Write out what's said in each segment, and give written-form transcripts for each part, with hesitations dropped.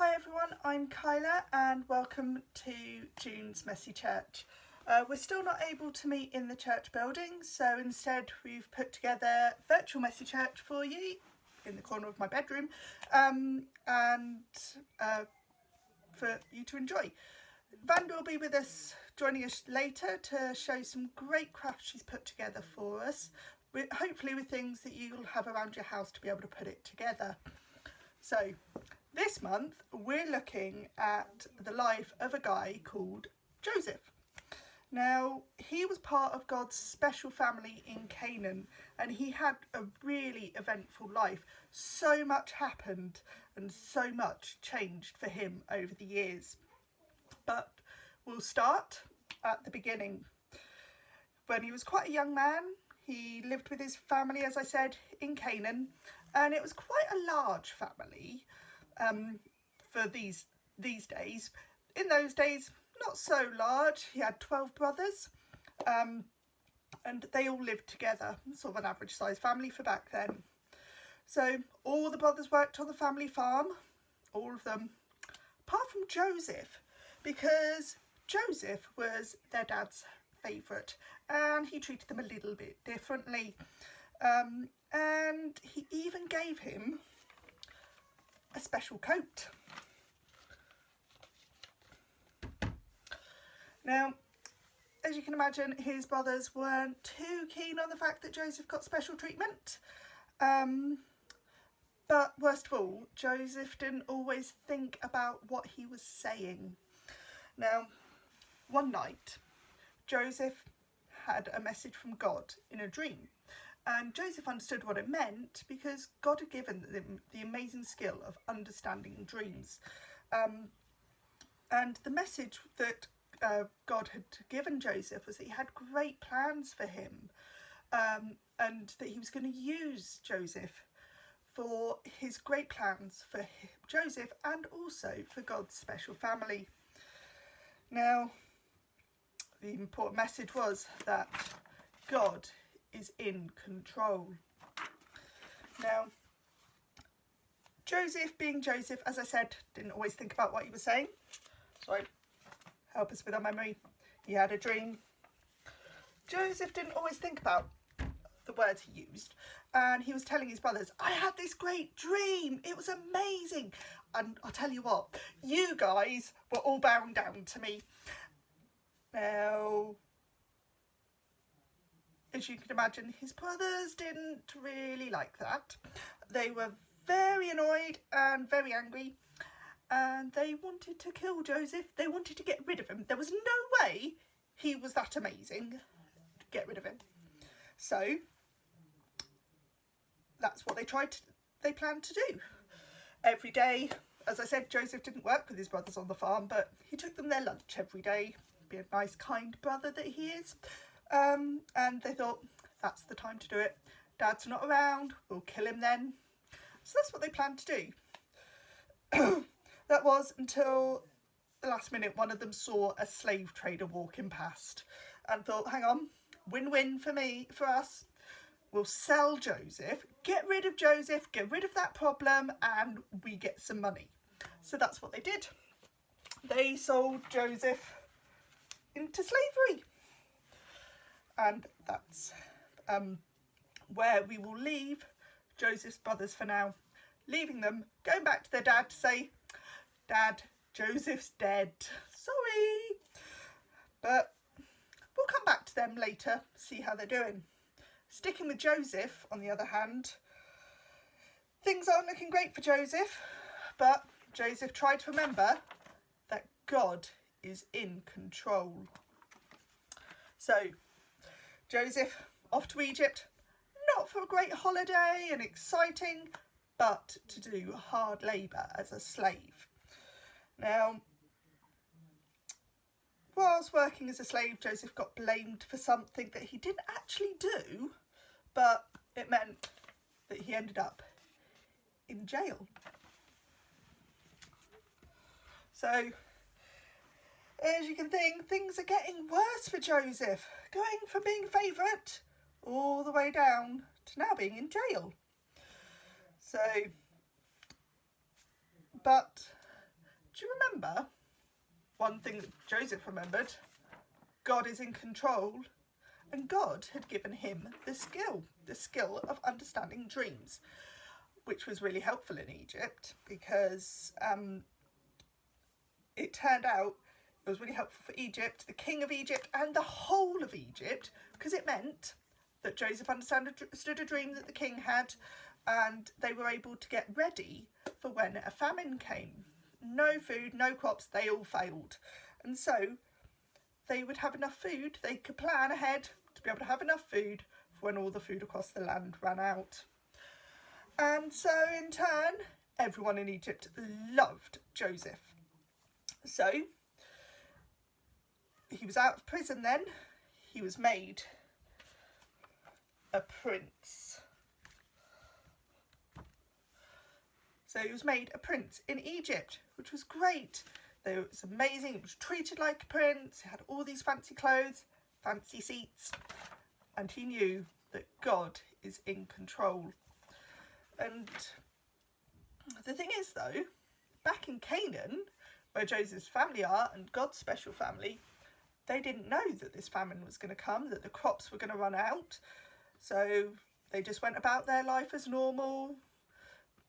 Hi everyone, I'm Kyla and welcome to June's Messy Church. We're still not able to meet in the church building, so instead we've put together virtual Messy Church for you in the corner of my bedroom and for you to enjoy. Vanda will be with us, joining us later to show some great crafts she's put together for us, hopefully with things that you'll have around your house to be able to put it together. So this month we're looking at the life of a guy called Joseph. Now, he was part of God's special family in Canaan and he had a really eventful life. So much happened and so much changed for him over the years. But we'll start at the beginning. When he was quite a young man, he lived with his family, as I said, in Canaan, and it was quite a large family for these days. In those days, not so large. He had 12 brothers and they all lived together, sort of an average sized family for back then. So all the brothers worked on the family farm, all of them, apart from Joseph, because Joseph was their dad's favourite and he treated them a little bit differently, and he even gave him a special coat. Now, as you can imagine, his brothers weren't too keen on the fact that Joseph got special treatment, but worst of all, Joseph didn't always think about what he was saying. Now, one night, Joseph had a message from God in a dream, and Joseph understood what it meant because God had given them the amazing skill of understanding dreams. And the message that God had given Joseph was that he had great plans for him, and that he was going to use Joseph for his great plans for Joseph and also for God's special family. Now, the important message was that God is in control. Now, Joseph, being Joseph, as I said, didn't always think about what he was saying. Sorry, help us with our memory. He had a dream. Joseph didn't always think about the words he used, and he was telling his brothers, I had this great dream, it was amazing, and I'll tell you what, you guys were all bowing down to me. Now, as you can imagine, his brothers didn't really like that. They were very annoyed and very angry, and they wanted to kill Joseph. They wanted to get rid of him. There was no way he was that amazing to get rid of him. So that's what they planned to do. Every day, as I said, Joseph didn't work with his brothers on the farm, but he took them their lunch every day. Be a nice, kind brother that he is. And they thought, that's the time to do it. Dad's not around, we'll kill him then. So that's what they planned to do. That was until the last minute one of them saw a slave trader walking past and thought, hang on, win-win for us. We'll sell Joseph, get rid of Joseph, get rid of that problem, and we get some money. So that's what they did. They sold Joseph into slavery. And that's where we will leave Joseph's brothers for now, leaving them, going back to their dad to say, Dad, Joseph's dead. Sorry. But we'll come back to them later, see how they're doing. Sticking with Joseph, on the other hand, things aren't looking great for Joseph, but Joseph tried to remember that God is in control. So, Joseph off to Egypt, not for a great holiday and exciting, but to do hard labour as a slave. Now, whilst working as a slave, Joseph got blamed for something that he didn't actually do, but it meant that he ended up in jail. So, as you can think, things are getting worse for Joseph, going from being favourite all the way down to now being in jail. So, but Do you remember? One thing that Joseph remembered, God is in control, and God had given him the skill of understanding dreams, which was really helpful in Egypt because it turned out it was really helpful for Egypt, the king of Egypt, and the whole of Egypt, because it meant that Joseph understood a dream that the king had, and they were able to get ready for when a famine came. No food, no crops, they all failed. And so they would have enough food, they could plan ahead to be able to have enough food for when all the food across the land ran out. And so in turn, everyone in Egypt loved Joseph. So he was out of prison then, he was made a prince. So he was made a prince in Egypt, which was great. It was amazing. He was treated like a prince. He had all these fancy clothes, fancy seats, and he knew that God is in control. And the thing is, though, back in Canaan, where Joseph's family are and God's special family, they didn't know that this famine was going to come, that the crops were going to run out. So they just went about their life as normal.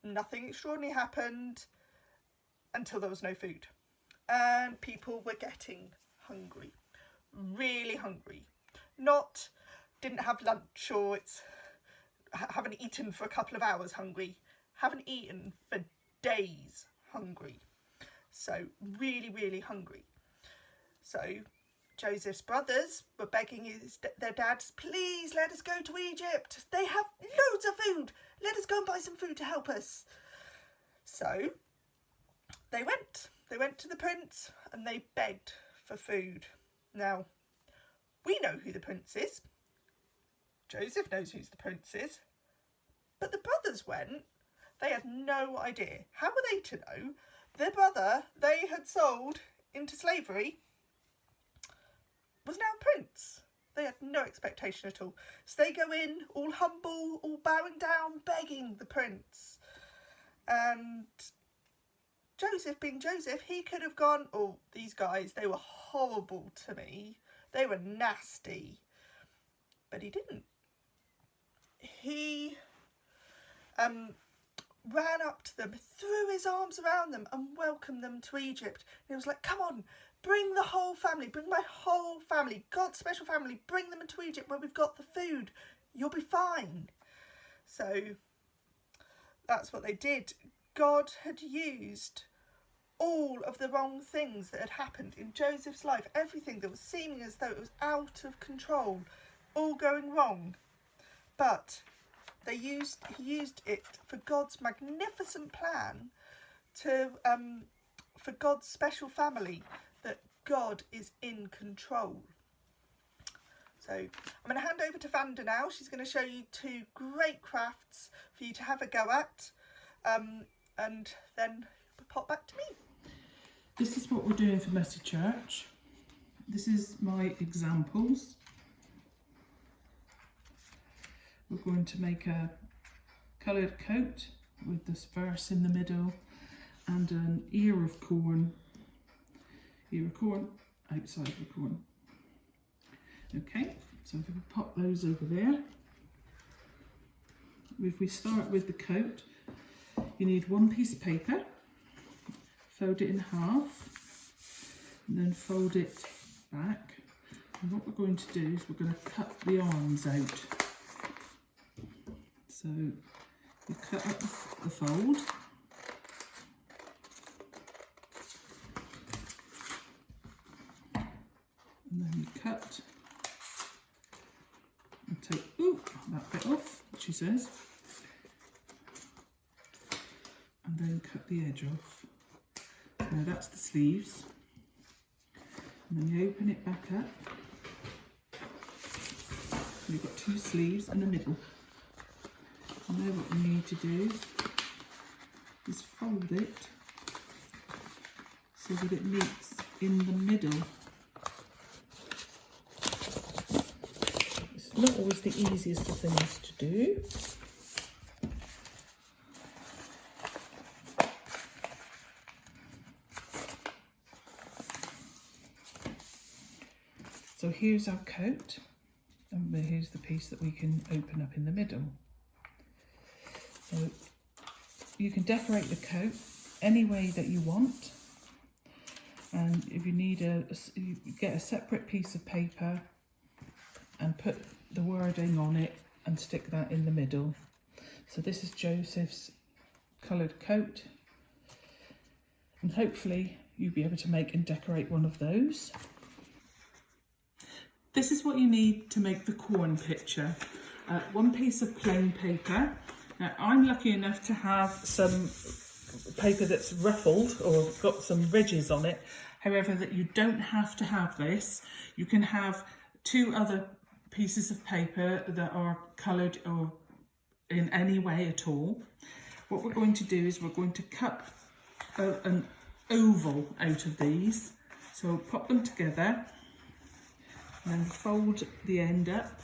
Nothing extraordinary happened until there was no food. And people were getting hungry, really hungry. Not didn't have lunch or haven't eaten for a couple of hours hungry. Haven't eaten for days hungry. So really, really hungry. So Joseph's brothers were begging their dads, please let us go to Egypt. They have loads of food. Let us go and buy some food to help us. So they went. They went to the prince and they begged for food. Now, we know who the prince is. Joseph knows who the prince is. But the brothers went. They had no idea. How were they to know? Their brother they had sold into slavery was now prince. They had no expectation at all. So they go in, all humble, all bowing down, begging the prince. And Joseph, being Joseph, he could have gone, oh, these guys, they were horrible to me. They were nasty. But he didn't. He ran up to them, threw his arms around them and welcomed them to Egypt. And he was like, come on, bring the whole family, bring my whole family, God's special family, bring them into Egypt where we've got the food. You'll be fine. So that's what they did. God had used all of the wrong things that had happened in Joseph's life, everything that was seeming as though it was out of control, all going wrong. But he used it for God's magnificent plan for God's special family, that God is in control. So I'm going to hand over to Vanda now. She's going to show you 2 great crafts for you to have a go at, and then pop back to me. This is what we're doing for Messy Church. This is my examples. We're going to make a coloured coat with this verse in the middle and an ear of corn outside the corn. Okay, so if we pop those over there. If we start with the coat, you need 1 piece of paper, fold it in half, and then fold it back. And what we're going to do is we're going to cut the arms out. So you cut up the fold. And then you cut and take that bit off, she says, and then cut the edge off. Now that's the sleeves, and then you open it back up. You've got 2 sleeves and a middle. And now what you need to do is fold it so that it meets in the middle. It's not always the easiest of things to do. So here's our coat, and here's the piece that we can open up in the middle. So you can decorate the coat any way that you want, and if you need you get a separate piece of paper and put the wording on it and stick that in the middle. So this is Joseph's coloured coat, and hopefully you'll be able to make and decorate one of those. This is what you need to make the corn picture. One piece of plain paper. Now I'm lucky enough to have some paper that's ruffled or got some ridges on it. However, that you don't have to have this. You can have 2 other pieces of paper that are coloured or in any way at all. What we're going to do is we're going to cut an oval out of these. So pop them together and then fold the end up.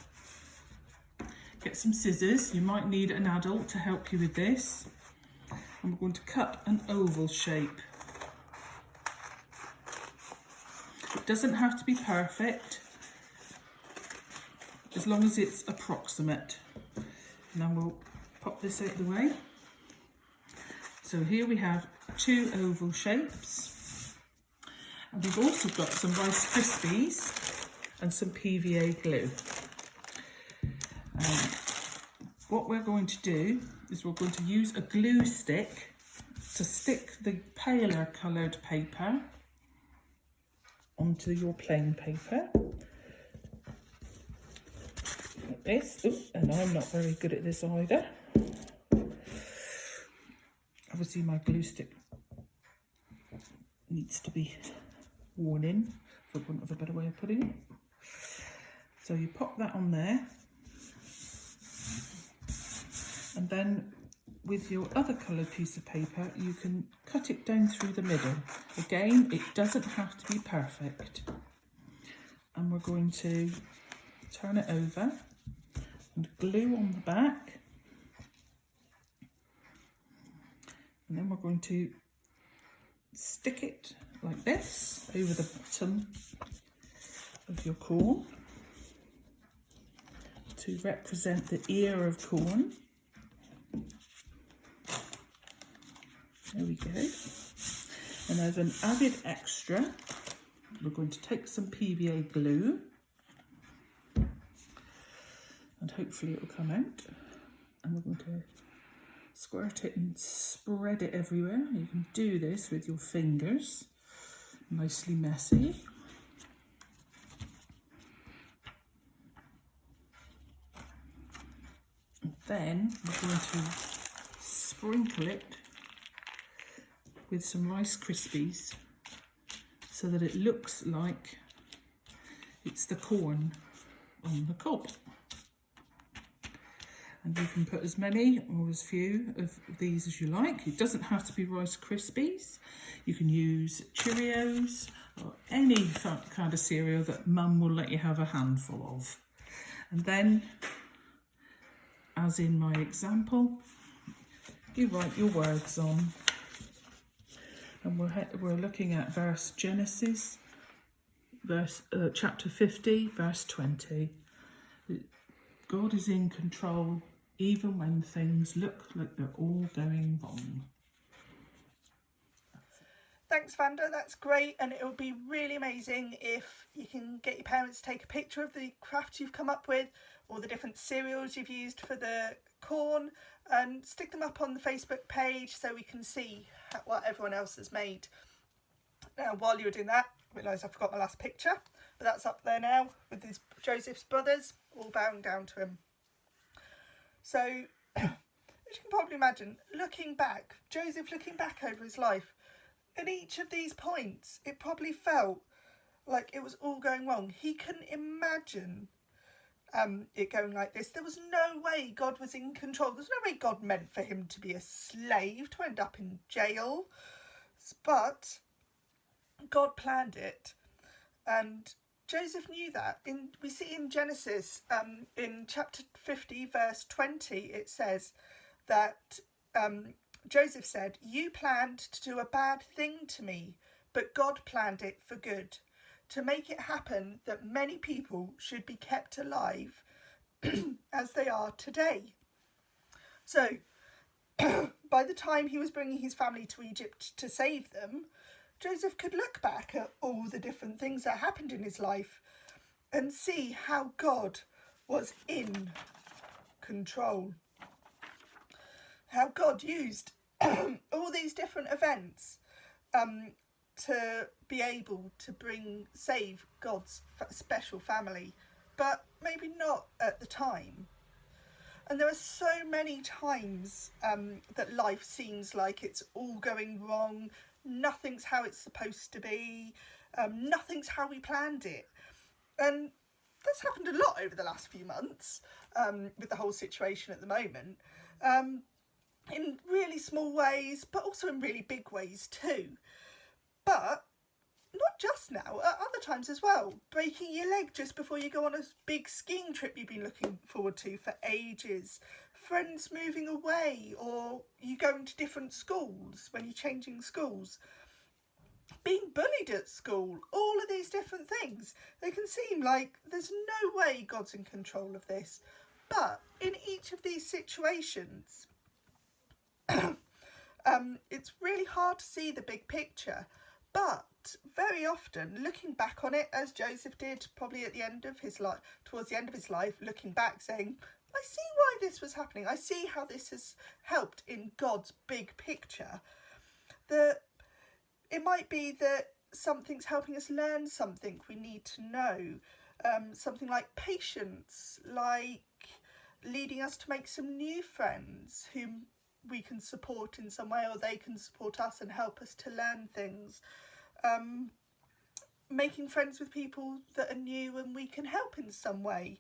Get some scissors. You might need an adult to help you with this. And we're going to cut an oval shape. It doesn't have to be perfect, as long as it's approximate. And then we'll pop this out of the way. So here we have 2 oval shapes. And we've also got some Rice Krispies and some PVA glue. What we're going to do is we're going to use a glue stick to stick the paler coloured paper onto your plain paper. Like this. Ooh, and I'm not very good at this either. Obviously my glue stick needs to be worn in, for want of a better way of putting it. So you pop that on there, and then with your other coloured piece of paper you can cut it down through the middle. Again, it doesn't have to be perfect. And we're going to turn it over and glue on the back, and then we're going to stick it like this over the bottom of your corn to represent the ear of corn. There we go. And as an added extra, we're going to take some PVA glue, and hopefully it will come out. And we're going to squirt it and spread it everywhere. You can do this with your fingers, nicely messy. And then we're going to sprinkle it with some Rice Krispies so that it looks like it's the corn on the cob. And you can put as many or as few of these as you like. It doesn't have to be Rice Krispies. You can use Cheerios or any kind of cereal that Mum will let you have a handful of. And then, as in my example, you write your words on. And we're looking at Genesis, chapter 50, verse 20. God is in control even when things look like they're all going wrong. Thanks, Vanda, that's great, and it would be really amazing if you can get your parents to take a picture of the craft you've come up with, or the different cereals you've used for the corn, and stick them up on the Facebook page so we can see what everyone else has made. Now, while you're doing that, I realise I forgot my last picture, but that's up there now with his Joseph's brothers all bowing down to him. So, as you can probably imagine, Joseph looking back over his life, at each of these points, it probably felt like it was all going wrong. He couldn't imagine it going like this. There was no way God was in control. There's no way God meant for him to be a slave, to end up in jail. But God planned it, and Joseph knew that. We see in Genesis, in chapter 50, verse 20, it says that Joseph said, "You planned to do a bad thing to me, but God planned it for good, to make it happen that many people should be kept alive as they are today. So by the time he was bringing his family to Egypt to save them, Joseph could look back at all the different things that happened in his life and see how God was in control. How God used all these different events to be able to save God's special family, but maybe not at the time. And there are so many times that life seems like it's all going wrong, nothing's how it's supposed to be, nothing's how we planned it. And that's happened a lot over the last few months with the whole situation at the moment, in really small ways, but also in really big ways too. But not just now, at other times as well. Breaking your leg just before you go on a big skiing trip you've been looking forward to for ages. Friends moving away, or you going to different schools when you're changing schools. Being bullied at school, all of these different things. They can seem like there's no way God's in control of this. But in each of these situations, it's really hard to see the big picture. But very often, looking back on it, as Joseph did probably at the end of his life, towards the end of his life, looking back saying, I see why this was happening. I see how this has helped in God's big picture. That it might be that something's helping us learn something we need to know. Something like patience, like leading us to make some new friends whom we can support in some way, or they can support us and help us to learn things. Making friends with people that are new and we can help in some way.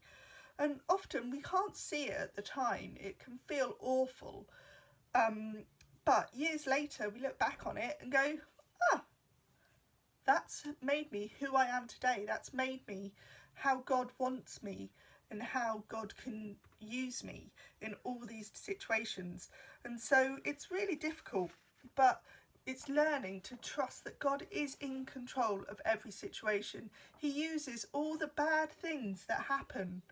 And often we can't see it at the time. It can feel awful. But years later we look back on it and go, that's made me who I am today. That's made me how God wants me and how God can use me in all these situations. And so it's really difficult, but it's learning to trust that God is in control of every situation. He uses all the bad things that happen,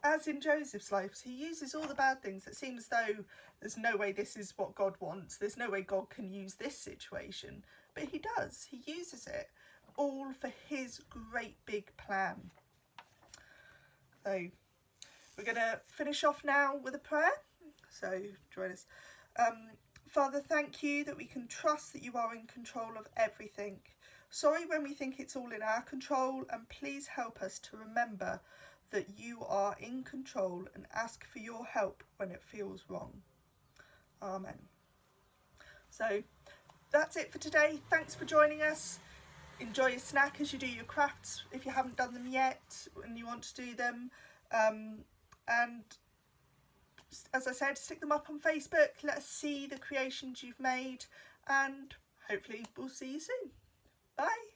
as in Joseph's life. He uses all the bad things that seem as though there's no way this is what God wants. There's no way God can use this situation. But he does. He uses it all for his great big plan. So we're going to finish off now with a prayer. So join us. Father, thank you that we can trust that you are in control of everything. Sorry when we think it's all in our control, and please help us to remember that you are in control and ask for your help when it feels wrong. Amen. So that's it for today. Thanks for joining us. Enjoy your snack as you do your crafts if you haven't done them yet and you want to do them. And as I said, stick them up on Facebook. Let us see the creations you've made, and hopefully we'll see you soon. Bye.